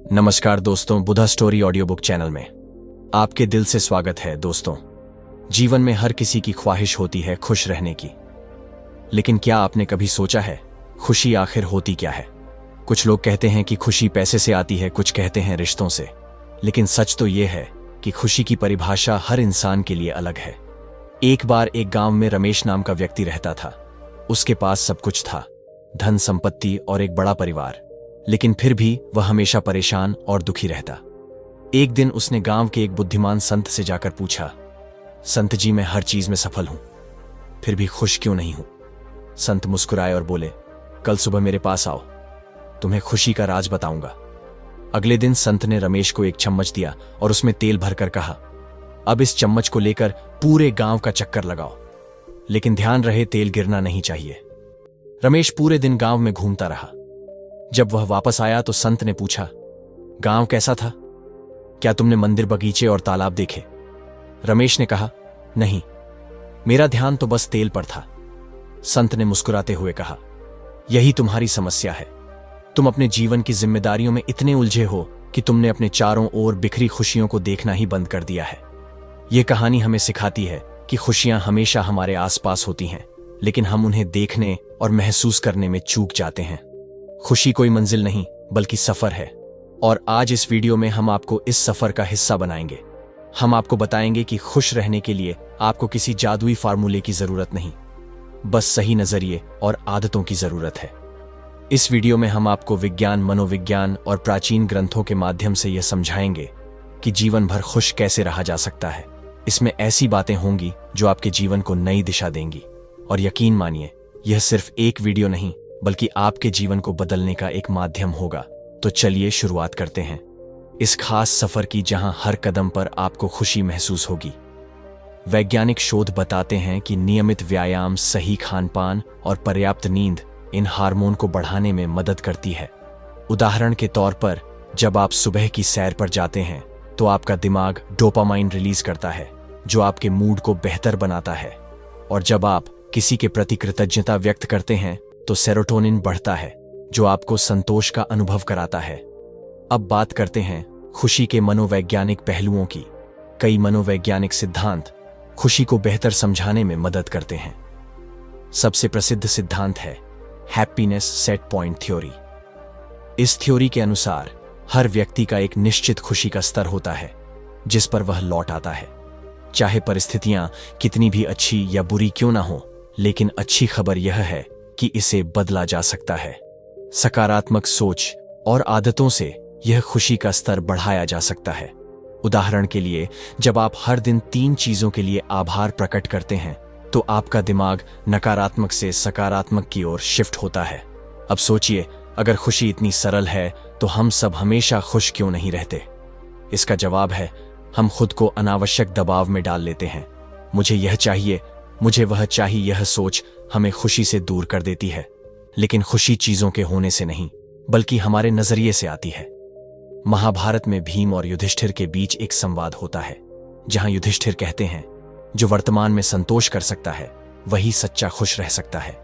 नमस्कार दोस्तों, बुधा story audio book channel में आपके दिल से स्वागत है। दोस्तों, जीवन में हर किसी की ख्वाहिश होती है खुश रहने की, लेकिन क्या आपने कभी सोचा है खुशी आखिर होती क्या है? कुछ लोग कहते हैं कि खुशी पैसे से आती है, कुछ कहते हैं रिश्तों से, लेकिन सच तो यह है कि खुशी की परिभाषा हर इंसान के लिए अलग है। एक बार एक गांव में रमेश नाम का व्यक्ति रहता था। उसके पास सब कुछ था, धन संपत्ति और एक बड़ा परिवार, लेकिन फिर भी वह हमेशा परेशान और दुखी रहता। एक दिन उसने गांव के एक बुद्धिमान संत से जाकर पूछा, संत जी, मैं हर चीज में सफल हूं, फिर भी खुश क्यों नहीं हूं? संत मुस्कुराए और बोले, कल सुबह मेरे पास आओ, तुम्हें खुशी का राज बताऊंगा। अगले दिन संत ने रमेश को एक चम्मच दिया और उसमें तेल भरकर कहा, अब इस चम्मच को लेकर पूरे गांव का चक्कर लगाओ, लेकिन ध्यान रहे तेल गिरना नहीं चाहिए। रमेश पूरे दिन गांव में घूमता रहा। जब वह वापस आया तो संत ने पूछा, गांव कैसा था? क्या तुमने मंदिर, बगीचे और तालाब देखे? रमेश ने कहा, नहीं, मेरा ध्यान तो बस तेल पर था। संत ने मुस्कुराते हुए कहा, यही तुम्हारी समस्या है। तुम अपने जीवन की जिम्मेदारियों में इतने उलझे हो कि तुमने अपने चारों ओर बिखरी खुशियों को देखना ही बंद कर दिया है। यह कहानी हमें सिखाती है कि खुशियां हमेशा हमारे आसपास होती हैं, लेकिन हम उन्हें देखने और महसूस करने में चूक जाते हैं। खुशी कोई मंजिल नहीं बल्कि सफर है, और आज इस वीडियो में हम आपको इस सफर का हिस्सा बनाएंगे। हम आपको बताएंगे कि खुश रहने के लिए आपको किसी जादुई फार्मूले की जरूरत नहीं, बस सही नजरिए और आदतों की जरूरत है। इस वीडियो में हम आपको विज्ञान, मनोविज्ञान और प्राचीन ग्रंथों के माध्यम से यह समझाएंगे कि जीवन भर खुश कैसे रहा जा सकता है। इसमें ऐसी बातें होंगी जो आपके जीवन को नई दिशा देंगी, और यकीन मानिए, यह सिर्फ एक वीडियो नहीं बल्कि आपके जीवन को बदलने का एक माध्यम होगा। तो चलिए शुरुआत करते हैं इस खास सफर की, जहां हर कदम पर आपको खुशी महसूस होगी। वैज्ञानिक शोध बताते हैं कि नियमित व्यायाम, सही खानपान और पर्याप्त नींद इन हार्मोन को बढ़ाने में मदद करती है। उदाहरण के तौर पर, जब आप सुबह की सैर पर जाते हैं तो आपका दिमाग डोपामाइन रिलीज करता है, जो आपके मूड को बेहतर बनाता है, और जब आप किसी के प्रति कृतज्ञता व्यक्त करते हैं तो सेरोटोनिन बढ़ता है, जो आपको संतोष का अनुभव कराता है। अब बात करते हैं खुशी के मनोवैज्ञानिक पहलुओं की। कई मनोवैज्ञानिक सिद्धांत खुशी को बेहतर समझाने में मदद करते हैं। सबसे प्रसिद्ध सिद्धांत है हैप्पीनेस सेट पॉइंट थ्योरी। इस थ्योरी के अनुसार हर व्यक्ति का एक निश्चित खुशी का स्तर होता है जिस पर वह लौट आता है, चाहे परिस्थितियां कितनी भी अच्छी या बुरी क्यों ना हो। लेकिन अच्छी खबर यह है कि इसे बदला जा सकता है। सकारात्मक सोच और आदतों से यह खुशी का स्तर बढ़ाया जा सकता है। उदाहरण के लिए, जब आप हर दिन 3 चीजों के लिए आभार प्रकट करते हैं तो आपका दिमाग नकारात्मक से सकारात्मक की ओर शिफ्ट होता है। अब सोचिए, अगर खुशी इतनी सरल है तो हम सब हमेशा खुश क्यों नहीं रहते? इसका जवाब है, हम खुद को अनावश्यक दबाव में डाल लेते हैं। मुझे यह चाहिए, मुझे वह चाहिए, यह सोच हमें खुशी से दूर कर देती है। लेकिन खुशी चीजों के होने से नहीं बल्कि हमारे नजरिए से आती है। महाभारत में भीम और युधिष्ठिर के बीच एक संवाद होता है, जहां युधिष्ठिर कहते हैं, जो वर्तमान में संतोष कर सकता है वही सच्चा खुश रह सकता है।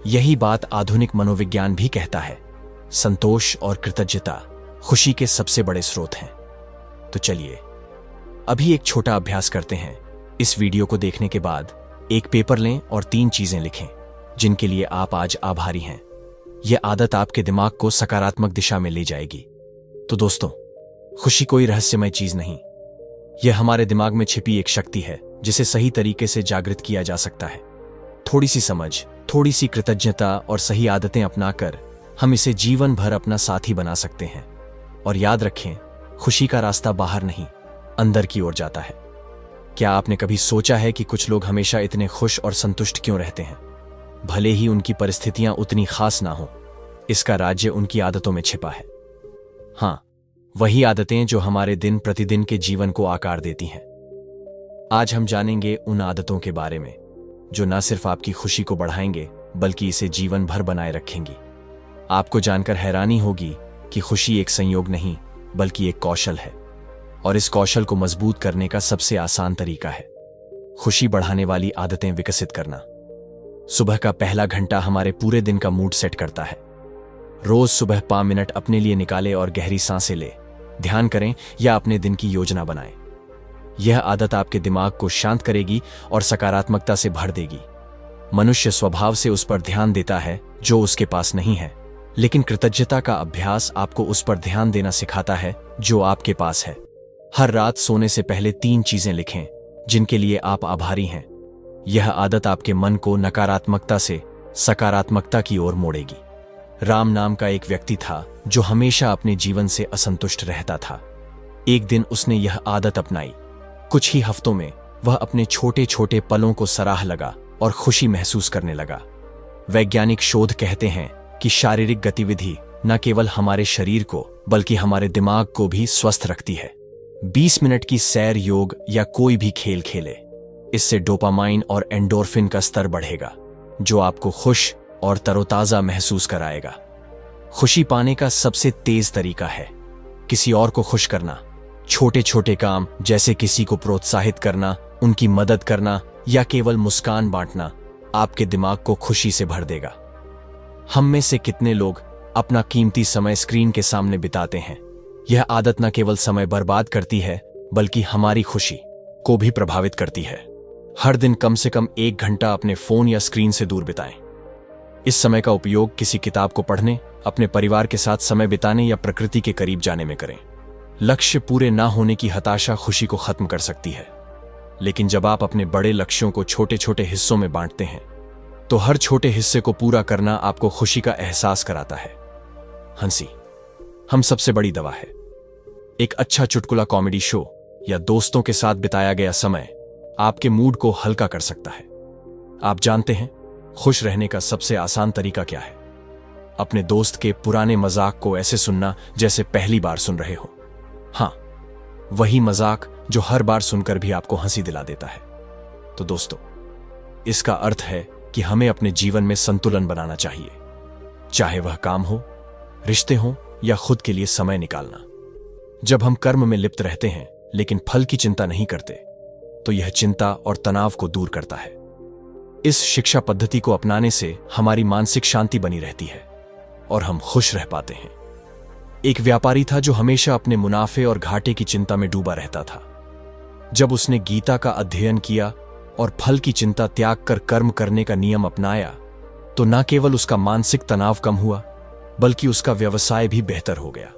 यही बात आधुनिक मनोविज्ञान भी कहता है। संतोष और कृतज्ञता खुशी के सबसे बड़े स्रोत हैं। तो चलिए अभी एक छोटा अभ्यास करते हैं। इस वीडियो को देखने के बाद एक पेपर लें और 3 चीजें लिखें जिनके लिए आप आज आभारी हैं। यह आदत आपके दिमाग को सकारात्मक दिशा में ले जाएगी। तो दोस्तों, खुशी कोई रहस्यमय चीज नहीं, यह हमारे दिमाग में छिपी एक शक्ति है जिसे सही तरीके से जागृत किया जा सकता है। थोड़ी सी समझ, थोड़ी सी कृतज्ञता और सही आदतें अपनाकर हम इसे जीवन भर अपना साथी बना सकते हैं। और याद रखें, खुशी का रास्ता बाहर नहीं, अंदर की ओर जाता है। क्या आपने कभी सोचा है कि कुछ लोग हमेशा इतने खुश और संतुष्ट क्यों रहते हैं, भले ही उनकी परिस्थितियां उतनी खास ना हो? इसका राज्य उनकी आदतों में छिपा है। हाँ, वही आदतें जो हमारे दिन प्रतिदिन के जीवन को आकार देती हैं। आज हम जानेंगे उन आदतों के बारे में जो न सिर्फ आपकी खुशी को बढ़ाएंगे बल्कि इसे जीवन भर बनाए रखेंगी। आपको जानकर हैरानी होगी कि खुशी एक संयोग नहीं बल्कि एक कौशल है, और इस कौशल को मजबूत करने का सबसे आसान तरीका है खुशी बढ़ाने वाली आदतें विकसित करना। सुबह का पहला घंटा हमारे पूरे दिन का मूड सेट करता है। रोज सुबह 5 मिनट अपने लिए निकाले और गहरी सांसें ले, ध्यान करें या अपने दिन की योजना बनाएं। यह आदत आपके दिमाग को शांत करेगी और सकारात्मकता से भर देगी। मनुष्य स्वभाव से उस पर ध्यान देता है जो उसके पास नहीं है, लेकिन कृतज्ञता का अभ्यास आपको उस पर ध्यान देना सिखाता है जो आपके पास है। हर रात सोने से पहले 3 चीजें लिखें जिनके लिए आप आभारी हैं। यह आदत आपके मन को नकारात्मकता से सकारात्मकता की ओर मोड़ेगी। राम नाम का एक व्यक्ति था जो हमेशा अपने जीवन से असंतुष्ट रहता था। एक दिन उसने यह आदत अपनाई। कुछ ही हफ्तों में वह अपने छोटे छोटे पलों को सराह लगा और खुशी महसूस करने लगा। वैज्ञानिक शोध कहते हैं कि शारीरिक गतिविधि न केवल हमारे शरीर को बल्कि हमारे दिमाग को भी स्वस्थ रखती है। 20 मिनट की सैर, योग या कोई भी खेल खेले, इससे डोपामाइन और एंडोर्फिन का स्तर बढ़ेगा जो आपको खुश और तरोताजा महसूस कराएगा। खुशी पाने का सबसे तेज तरीका है किसी और को खुश करना। छोटे छोटे काम जैसे किसी को प्रोत्साहित करना, उनकी मदद करना या केवल मुस्कान बांटना आपके दिमाग को खुशी से भर देगा। हम में से कितने लोग अपना कीमती समय स्क्रीन के सामने बिताते हैं। यह आदत न केवल समय बर्बाद करती है बल्कि हमारी खुशी को भी प्रभावित करती है। हर दिन कम से कम 1 घंटा अपने फोन या स्क्रीन से दूर बिताएं। इस समय का उपयोग किसी किताब को पढ़ने, अपने परिवार के साथ समय बिताने या प्रकृति के करीब जाने में करें। लक्ष्य पूरे ना होने की हताशा खुशी को खत्म कर सकती है, लेकिन जब आप अपने बड़े लक्ष्यों को छोटे छोटे हिस्सों में बांटते हैं तो हर छोटे हिस्से को पूरा करना आपको खुशी का एहसास कराता है। हंसी हम सबसे बड़ी दवा है। एक अच्छा चुटकुला, कॉमेडी शो या दोस्तों के साथ बिताया गया समय आपके मूड को हल्का कर सकता है। आप जानते हैं खुश रहने का सबसे आसान तरीका क्या है? अपने दोस्त के पुराने मजाक को ऐसे सुनना जैसे पहली बार सुन रहे हो। हाँ, वही मजाक जो हर बार सुनकर भी आपको हंसी दिला देता है। तो दोस्तों, इसका अर्थ है कि हमें अपने जीवन में संतुलन बनाना चाहिए, चाहे वह काम हो, रिश्ते हो या खुद के लिए समय निकालना। जब हम कर्म में लिप्त रहते हैं लेकिन फल की चिंता नहीं करते तो यह चिंता और तनाव को दूर करता है। इस शिक्षा पद्धति को अपनाने से हमारी मानसिक शांति बनी रहती है और हम खुश रह पाते हैं। एक व्यापारी था जो हमेशा अपने मुनाफे और घाटे की चिंता में डूबा रहता था। जब उसने गीता का अध्ययन किया और फल की चिंता त्याग कर कर्म करने का नियम अपनाया तो न केवल उसका मानसिक तनाव कम हुआ बल्कि उसका व्यवसाय भी बेहतर हो गया।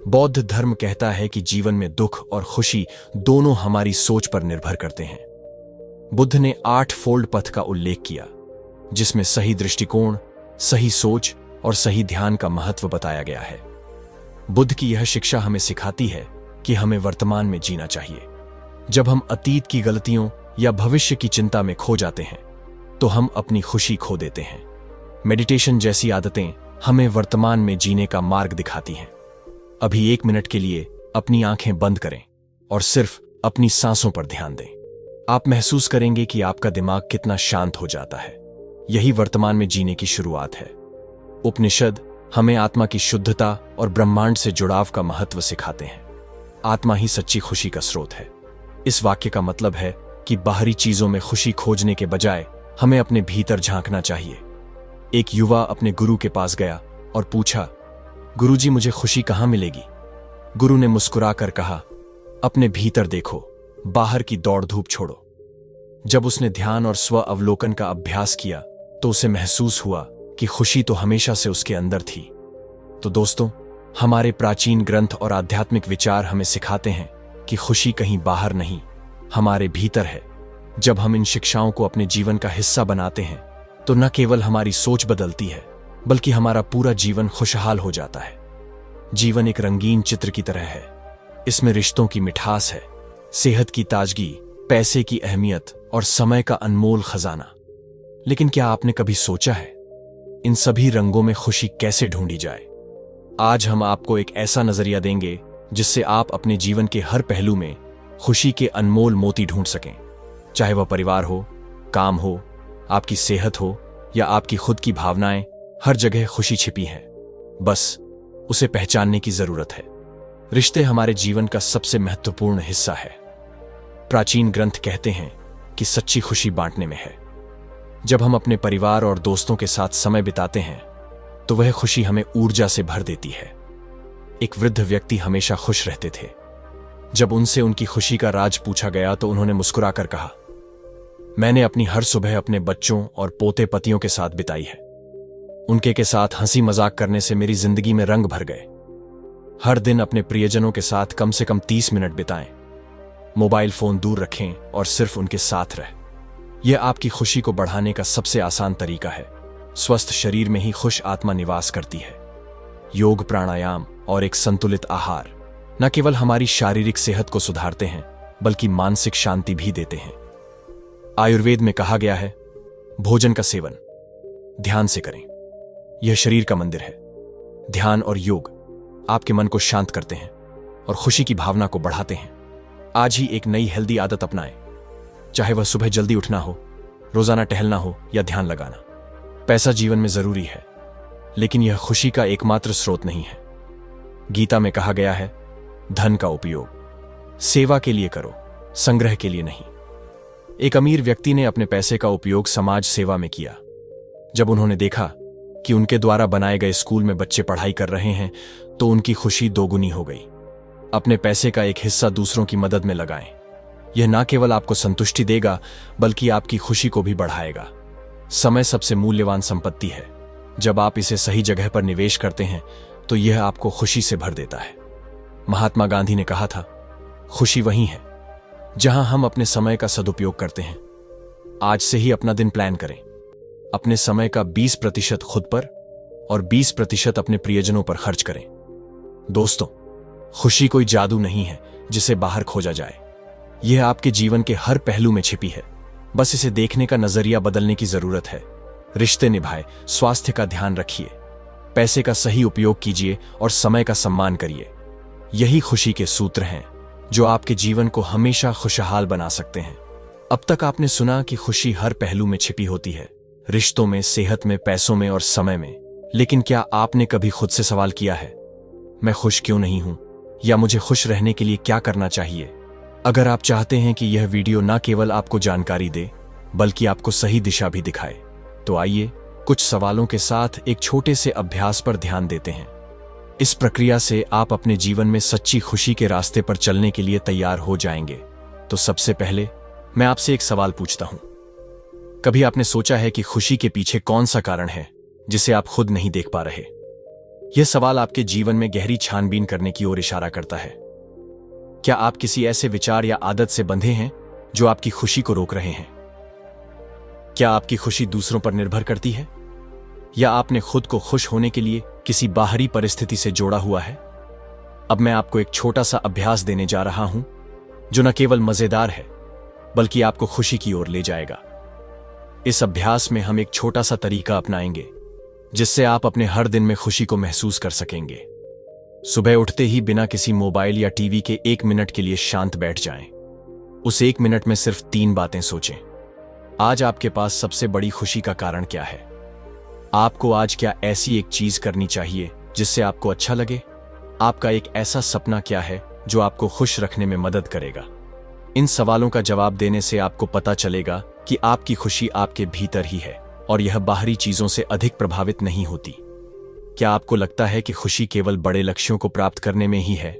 बौद्ध धर्म कहता है कि जीवन में दुख और खुशी दोनों हमारी सोच पर निर्भर करते हैं। बुद्ध ने 8 फोल्ड पथ का उल्लेख किया जिसमें सही दृष्टिकोण, सही सोच और सही ध्यान का महत्व बताया गया है। बुद्ध की यह शिक्षा हमें सिखाती है कि हमें वर्तमान में जीना चाहिए। जब हम अतीत की गलतियों या भविष्य की चिंता में खो जाते हैं तो हम अपनी खुशी खो देते हैं। मेडिटेशन जैसी आदतें हमें वर्तमान में जीने का मार्ग दिखाती हैं। अभी 1 मिनट के लिए अपनी आंखें बंद करें और सिर्फ अपनी सांसों पर ध्यान दें। आप महसूस करेंगे कि आपका दिमाग कितना शांत हो जाता है। यही वर्तमान में जीने की शुरुआत है। उपनिषद हमें आत्मा की शुद्धता और ब्रह्मांड से जुड़ाव का महत्व सिखाते हैं। आत्मा ही सच्ची खुशी का स्रोत है। इस वाक्य का मतलब है कि बाहरी चीजों में खुशी खोजने के बजाय हमें अपने भीतर झांकना चाहिए। एक युवा अपने गुरु के पास गया और पूछा, गुरुजी, मुझे खुशी कहां मिलेगी? गुरु ने मुस्कुराकर कहा, अपने भीतर देखो, बाहर की दौड़ धूप छोड़ो। जब उसने ध्यान और स्व अवलोकन का अभ्यास किया तो उसे महसूस हुआ कि खुशी तो हमेशा से उसके अंदर थी। तो दोस्तों, हमारे प्राचीन ग्रंथ और आध्यात्मिक विचार हमें सिखाते हैं कि खुशी कहीं बाहर नहीं, हमारे भीतर है। जब हम इन शिक्षाओं को अपने जीवन का हिस्सा बनाते हैं तो न केवल हमारी सोच बदलती है बल्कि हमारा पूरा जीवन खुशहाल हो जाता है। जीवन एक रंगीन चित्र की तरह है। इसमें रिश्तों की मिठास है, सेहत की ताजगी, पैसे की अहमियत और समय का अनमोल खजाना। लेकिन क्या आपने कभी सोचा है इन सभी रंगों में खुशी कैसे ढूंढी जाए? आज हम आपको एक ऐसा नजरिया देंगे जिससे आप अपने जीवन के हर पहलू में खुशी के अनमोल मोती ढूंढ सकें। चाहे वह परिवार हो, काम हो, आपकी सेहत हो या आपकी खुद की भावनाएं, हर जगह खुशी छिपी है। बस उसे पहचानने की जरूरत है। रिश्ते हमारे जीवन का सबसे महत्वपूर्ण हिस्सा है। प्राचीन ग्रंथ कहते हैं कि सच्ची खुशी बांटने में है। जब हम अपने परिवार और दोस्तों के साथ समय बिताते हैं तो वह खुशी हमें ऊर्जा से भर देती है। एक वृद्ध व्यक्ति हमेशा खुश रहते थे। जब उनसे उनकी खुशी का राज पूछा गया तो उन्होंने मुस्कुराकर कहा, मैंने अपनी हर सुबह अपने बच्चों और पोते पतियों के साथ बिताई है। उनके के साथ हंसी मजाक करने से मेरी जिंदगी में रंग भर गए। हर दिन अपने प्रियजनों के साथ कम से कम 30 मिनट बिताएं। मोबाइल फोन दूर रखें और सिर्फ उनके साथ रहें। यह आपकी खुशी को बढ़ाने का सबसे आसान तरीका है। स्वस्थ शरीर में ही खुश आत्मा निवास करती है। योग, प्राणायाम और एक संतुलित आहार न केवल हमारी शारीरिक सेहत को सुधारते हैं बल्कि मानसिक शांति भी देते हैं। आयुर्वेद में कहा गया है, भोजन का सेवन ध्यान से करें। यह शरीर का मंदिर है। ध्यान और योग आपके मन को शांत करते हैं और खुशी की भावना को बढ़ाते हैं। आज ही एक नई हेल्दी आदत अपनाएं, चाहे वह सुबह जल्दी उठना हो, रोजाना टहलना हो या ध्यान लगाना। पैसा जीवन में जरूरी है, लेकिन यह खुशी का एकमात्र स्रोत नहीं है। गीता में कहा गया है, धन का उपयोग सेवा के लिए करो, संग्रह के लिए नहीं। एक अमीर व्यक्ति ने अपने पैसे का उपयोग समाज सेवा में किया। जब उन्होंने देखा कि उनके द्वारा बनाए गए स्कूल में बच्चे पढ़ाई कर रहे हैं तो उनकी खुशी दोगुनी हो गई। अपने पैसे का एक हिस्सा दूसरों की मदद में लगाएं। यह न केवल आपको संतुष्टि देगा बल्कि आपकी खुशी को भी बढ़ाएगा। समय सबसे मूल्यवान संपत्ति है। जब आप इसे सही जगह पर निवेश करते हैं तो यह आपको खुशी से भर देता है। महात्मा गांधी ने कहा था, खुशी वही है जहां हम अपने समय का सदुपयोग करते हैं। आज से ही अपना दिन प्लान करें। अपने समय का 20% खुद पर और 20% अपने प्रियजनों पर खर्च करें। दोस्तों, खुशी कोई जादू नहीं है जिसे बाहर खोजा जाए। यह आपके जीवन के हर पहलू में छिपी है। बस इसे देखने का नजरिया बदलने की जरूरत है। रिश्ते निभाएं, स्वास्थ्य का ध्यान रखिए, पैसे का सही उपयोग कीजिए और समय का सम्मान करिए। यही खुशी के सूत्र हैं जो आपके जीवन को हमेशा खुशहाल बना सकते हैं। अब तक आपने सुना कि खुशी हर पहलू में छिपी होती है, रिश्तों में, सेहत में, पैसों में और समय में। लेकिन क्या आपने कभी खुद से सवाल किया है, मैं खुश क्यों नहीं हूं, या मुझे खुश रहने के लिए क्या करना चाहिए? अगर आप चाहते हैं कि यह वीडियो न केवल आपको जानकारी दे बल्कि आपको सही दिशा भी दिखाए, तो आइए कुछ सवालों के साथ एक छोटे से अभ्यास पर ध्यान देते हैं। इस प्रक्रिया से आप अपने जीवन में सच्ची खुशी के रास्ते पर चलने के लिए तैयार हो जाएंगे। तो सबसे पहले मैं आपसे एक सवाल पूछता हूं। कभी आपने सोचा है कि खुशी के पीछे कौन सा कारण है जिसे आप खुद नहीं देख पा रहे? यह सवाल आपके जीवन में गहरी छानबीन करने की ओर इशारा करता है। क्या आप किसी ऐसे विचार या आदत से बंधे हैं जो आपकी खुशी को रोक रहे हैं? क्या आपकी खुशी दूसरों पर निर्भर करती है, या आपने खुद को खुश होने के लिए किसी बाहरी परिस्थिति से जोड़ा हुआ है? अब मैं आपको एक छोटा सा अभ्यास देने जा रहा हूं जो न केवल मजेदार है बल्कि आपको खुशी की ओर ले जाएगा। इस अभ्यास में हम एक छोटा सा तरीका अपनाएंगे जिससे आप अपने हर दिन में खुशी को महसूस कर सकेंगे। सुबह उठते ही बिना किसी मोबाइल या टीवी के 1 मिनट के लिए शांत बैठ जाएं। उस 1 मिनट में सिर्फ 3 बातें सोचें। आज आपके पास सबसे बड़ी खुशी का कारण क्या है? आपको आज क्या ऐसी एक चीज करनी चाहिए जिससे आपको अच्छा लगे? आपका एक ऐसा सपना क्या है जो आपको खुश रखने में मदद करेगा? इन सवालों का जवाब देने से आपको पता चलेगा कि आपकी खुशी आपके भीतर ही है और यह बाहरी चीजों से अधिक प्रभावित नहीं होती। क्या आपको लगता है कि खुशी केवल बड़े लक्ष्यों को प्राप्त करने में ही है,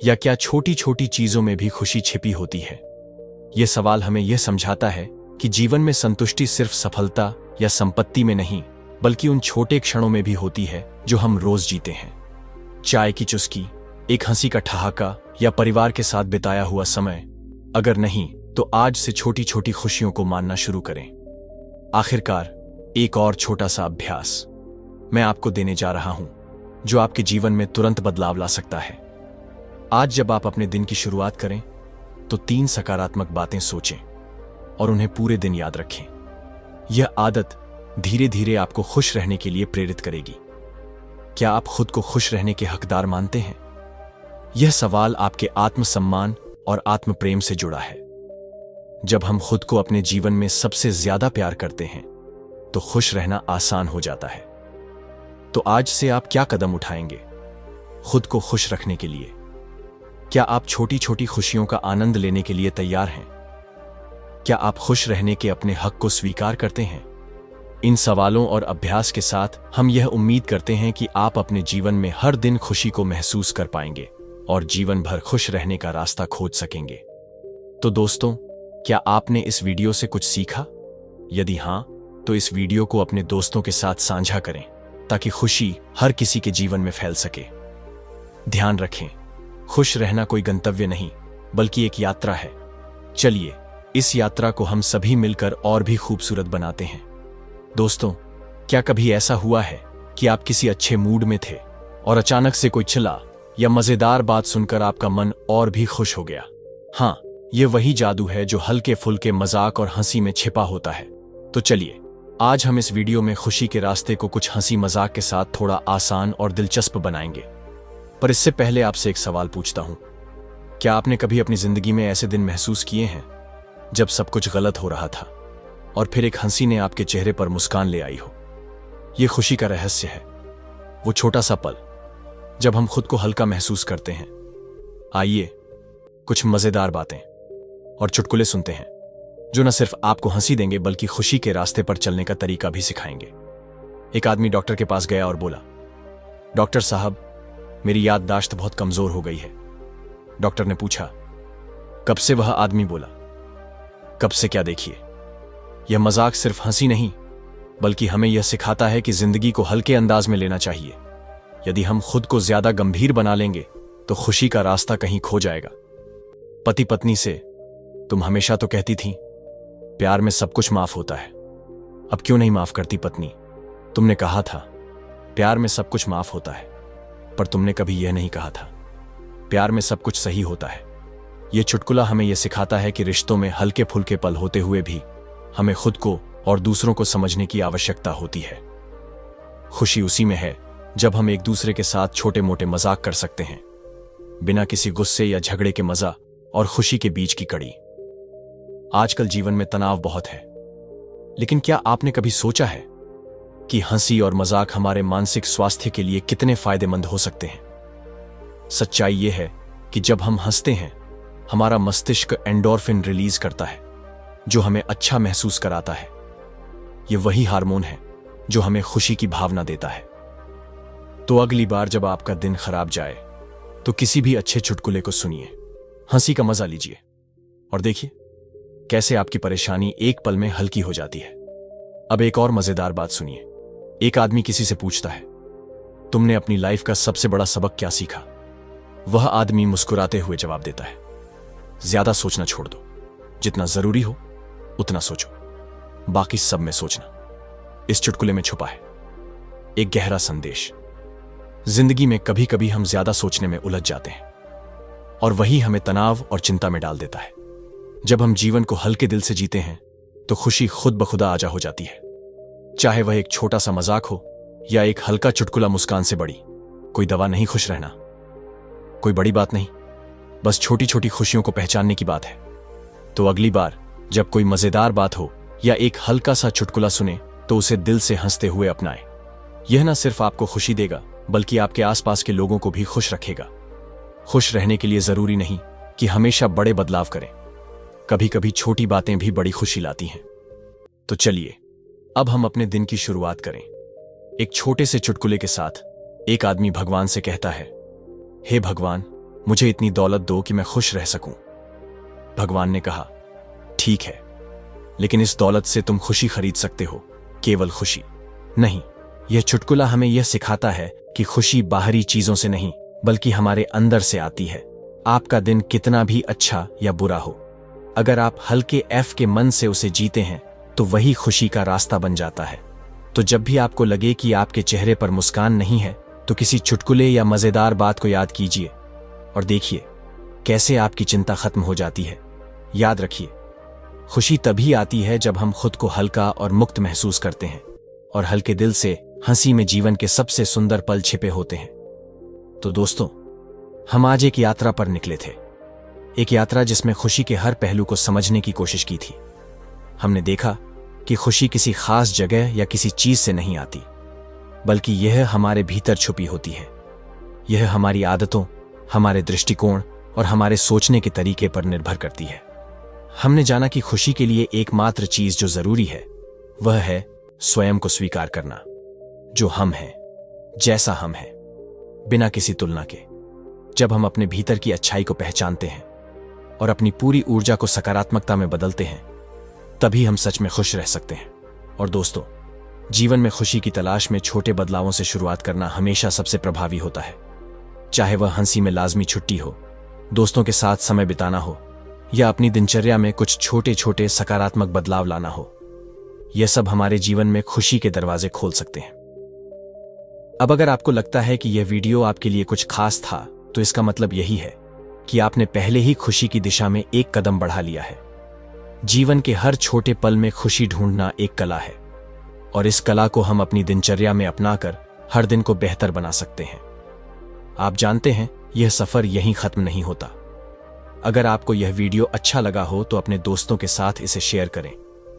या क्या छोटी छोटी चीजों में भी खुशी छिपी होती है? यह सवाल हमें यह समझाता है कि जीवन में संतुष्टि सिर्फ सफलता या संपत्ति में नहीं बल्कि उन छोटे क्षणों में भी होती है जो हम रोज जीते हैं। चाय की चुस्की, एक हंसी का ठहाका या परिवार के साथ बिताया हुआ समय। अगर नहीं तो आज से छोटी छोटी खुशियों को मानना शुरू करें। आखिरकार एक और छोटा सा अभ्यास मैं आपको देने जा रहा हूं जो आपके जीवन में तुरंत बदलाव ला सकता है। आज जब आप अपने दिन की शुरुआत करें तो 3 सकारात्मक बातें सोचें और उन्हें पूरे दिन याद रखें। यह आदत धीरे धीरे आपको खुश रहने के लिए प्रेरित करेगी। क्या आप खुद को खुश रहने के हकदार मानते हैं? यह सवाल आपके आत्मसम्मान और आत्म प्रेम से जुड़ा है। जब हम खुद को अपने जीवन में सबसे ज्यादा प्यार करते हैं तो खुश रहना आसान हो जाता है। तो आज से आप क्या कदम उठाएंगे खुद को खुश रखने के लिए? क्या आप छोटी छोटी खुशियों का आनंद लेने के लिए तैयार हैं? क्या आप खुश रहने के अपने हक को स्वीकार करते हैं? इन सवालों और अभ्यास के साथ हम यह उम्मीद करते हैं कि आप अपने जीवन में हर दिन खुशी को महसूस कर पाएंगे और जीवन भर खुश रहने का रास्ता खोज सकेंगे। तो दोस्तों, क्या आपने इस वीडियो से कुछ सीखा? यदि हां, तो इस वीडियो को अपने दोस्तों के साथ साझा करें ताकि खुशी हर किसी के जीवन में फैल सके। ध्यान रखें, खुश रहना कोई गंतव्य नहीं बल्कि एक यात्रा है। चलिए इस यात्रा को हम सभी मिलकर और भी खूबसूरत बनाते हैं। दोस्तों, क्या कभी ऐसा हुआ है कि आप किसी अच्छे मूड में थे और अचानक से कोई चिल्ला या मजेदार बात सुनकर आपका मन और भी खुश हो गया? हाँ, ये वही जादू है जो हल्के फुल्के मजाक और हंसी में छिपा होता है। तो चलिए आज हम इस वीडियो में खुशी के रास्ते को कुछ हंसी मजाक के साथ थोड़ा आसान और दिलचस्प बनाएंगे। पर इससे पहले आपसे एक सवाल पूछता हूं, क्या आपने कभी अपनी जिंदगी में ऐसे दिन महसूस किए हैं जब सब कुछ गलत हो रहा था और फिर एक हंसी ने आपके चेहरे पर मुस्कान ले आई हो? यह खुशी का रहस्य है, वो छोटा सा पल जब हम खुद को हल्का महसूस करते हैं। आइए कुछ मजेदार बातें और चुटकुले सुनते हैं जो न सिर्फ आपको हंसी देंगे बल्कि खुशी के रास्ते पर चलने का तरीका भी सिखाएंगे। एक आदमी डॉक्टर के पास गया और बोला, डॉक्टर साहब, मेरी याददाश्त बहुत कमजोर हो गई है। डॉक्टर ने पूछा, कब से? वह आदमी बोला, कब से क्या, देखिए, यह मजाक सिर्फ हंसी नहीं बल्कि हमें यह सिखाता है कि जिंदगी को हल्के अंदाज में लेना चाहिए। यदि हम खुद को ज्यादा गंभीर बना लेंगे तो खुशी का रास्ता कहीं खो जाएगा। पति पत्नी से, तुम हमेशा तो कहती थी प्यार में सब कुछ माफ होता है, अब क्यों नहीं माफ करती पत्नी? तुमने कहा था प्यार में सब कुछ माफ होता है, पर तुमने कभी यह नहीं कहा था प्यार में सब कुछ सही होता है। यह चुटकुला हमें यह सिखाता है कि रिश्तों में हल्के फुल्के पल होते हुए भी हमें खुद को और दूसरों को समझने की आवश्यकता होती है। खुशी उसी में है जब हम एक दूसरे के साथ छोटे मोटे मजाक कर सकते हैं, बिना किसी गुस्से या झगड़े के। मजा और खुशी के बीच की कड़ी। आजकल जीवन में तनाव बहुत है, लेकिन क्या आपने कभी सोचा है कि हंसी और मजाक हमारे मानसिक स्वास्थ्य के लिए कितने फायदेमंद हो सकते हैं? सच्चाई यह है कि जब हम हंसते हैं, हमारा मस्तिष्क एंडोर्फिन रिलीज करता है जो हमें अच्छा महसूस कराता है। यह वही हार्मोन है जो हमें खुशी की भावना देता है। तो अगली बार जब आपका दिन खराब जाए तो किसी भी अच्छे चुटकुले को सुनिए, हंसी का मजा लीजिए और देखिए कैसे आपकी परेशानी एक पल में हल्की हो जाती है। अब एक और मजेदार बात सुनिए। एक आदमी किसी से पूछता है, तुमने अपनी लाइफ का सबसे बड़ा सबक क्या सीखा? वह आदमी मुस्कुराते हुए जवाब देता है, ज्यादा सोचना छोड़ दो, जितना जरूरी हो उतना सोचो, बाकी सब में सोचना। इस चुटकुले में छुपा है एक गहरा संदेश। जिंदगी में कभी कभी हम ज्यादा सोचने में उलझ जाते हैं और वही हमें तनाव और चिंता में डाल देता है। जब हम जीवन को हल्के दिल से जीते हैं तो खुशी खुद ब खुदा आजा हो जाती है। चाहे वह एक छोटा सा मजाक हो या एक हल्का चुटकुला मुस्कान से बड़ी कोई दवा नहीं खुश रहना। कोई बड़ी बात नहीं, बस छोटी छोटी खुशियों को पहचानने की बात है। तो अगली बार जब कोई मजेदार बात हो या एक हल्का सा चुटकुला सुने तो उसे दिल से हंसते हुए अपनाएं। यह न सिर्फ आपको खुशी देगा बल्कि आपके आसपास के लोगों को भी खुश रखेगा। खुश रहने के लिए जरूरी नहीं कि हमेशा बड़े बदलाव करें, कभी कभी छोटी बातें भी बड़ी खुशी लाती हैं। तो चलिए अब हम अपने दिन की शुरुआत करें एक छोटे से चुटकुले के साथ। एक आदमी भगवान से कहता है, हे भगवान, मुझे इतनी दौलत दो कि मैं खुश रह सकूं। भगवान ने कहा, ठीक है, लेकिन इस दौलत से तुम खुशी खरीद सकते हो, केवल खुशी नहीं। यह चुटकुला हमें यह सिखाता है कि खुशी बाहरी चीजों से नहीं बल्कि हमारे अंदर से आती है। आपका दिन कितना भी अच्छा या बुरा हो, अगर आप हल्के एफ के मन से उसे जीते हैं तो वही खुशी का रास्ता बन जाता है। तो जब भी आपको लगे कि आपके चेहरे पर मुस्कान नहीं है तो किसी चुटकुले या मजेदार बात को याद कीजिए और देखिए कैसे आपकी चिंता खत्म हो जाती है। याद रखिए, खुशी तभी आती है जब हम खुद को हल्का और मुक्त महसूस करते हैं और हल्के दिल से हंसी में जीवन के सबसे सुंदर पल छिपे होते हैं। तो दोस्तों, हम आज एक यात्रा पर निकले थे, एक यात्रा जिसमें खुशी के हर पहलू को समझने की कोशिश की थी। हमने देखा कि खुशी किसी खास जगह या किसी चीज से नहीं आती, बल्कि यह हमारे भीतर छुपी होती है। यह हमारी आदतों, हमारे दृष्टिकोण और हमारे सोचने के तरीके पर निर्भर करती है। हमने जाना कि खुशी के लिए एकमात्र चीज जो जरूरी है वह है स्वयं को स्वीकार करना, जो हम हैं, जैसा हम हैं, बिना किसी तुलना के। जब हम अपने भीतर की अच्छाई को पहचानते हैं और अपनी पूरी ऊर्जा को सकारात्मकता में बदलते हैं, तभी हम सच में खुश रह सकते हैं। और दोस्तों, जीवन में खुशी की तलाश में छोटे बदलावों से शुरुआत करना हमेशा सबसे प्रभावी होता है। चाहे वह हंसी में लाजमी छुट्टी हो, दोस्तों के साथ समय बिताना हो, या अपनी दिनचर्या में कुछ छोटे छोटे सकारात्मक बदलाव लाना हो, यह सब हमारे जीवन में खुशी के दरवाजे खोल सकते हैं। अब अगर आपको लगता है कि यह वीडियो आपके लिए कुछ खास था, तो इसका मतलब यही है कि आपने पहले ही खुशी की दिशा में एक कदम बढ़ा लिया है। जीवन के हर छोटे पल में खुशी ढूंढना एक कला है, और इस कला को हम अपनी दिनचर्या में अपनाकर हर दिन को बेहतर बना सकते हैं। आप जानते हैं, यह सफर यहीं खत्म नहीं होता। अगर आपको यह वीडियो अच्छा लगा हो तो अपने दोस्तों के साथ इसे शेयर करें,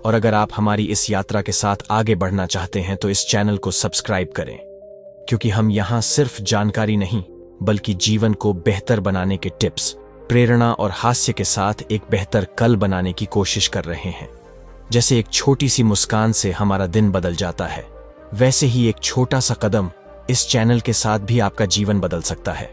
और अगर आप हमारी इस यात्रा के साथ आगे बढ़ना चाहते हैं तो इस चैनल को सब्सक्राइब करें, क्योंकि हम यहां सिर्फ जानकारी नहीं बल्कि जीवन को बेहतर बनाने के टिप्स, प्रेरणा और हास्य के साथ एक बेहतर कल बनाने की कोशिश कर रहे हैं। जैसे एक छोटी सी मुस्कान से हमारा दिन बदल जाता है, वैसे ही एक छोटा सा कदम इस चैनल के साथ भी आपका जीवन बदल सकता है।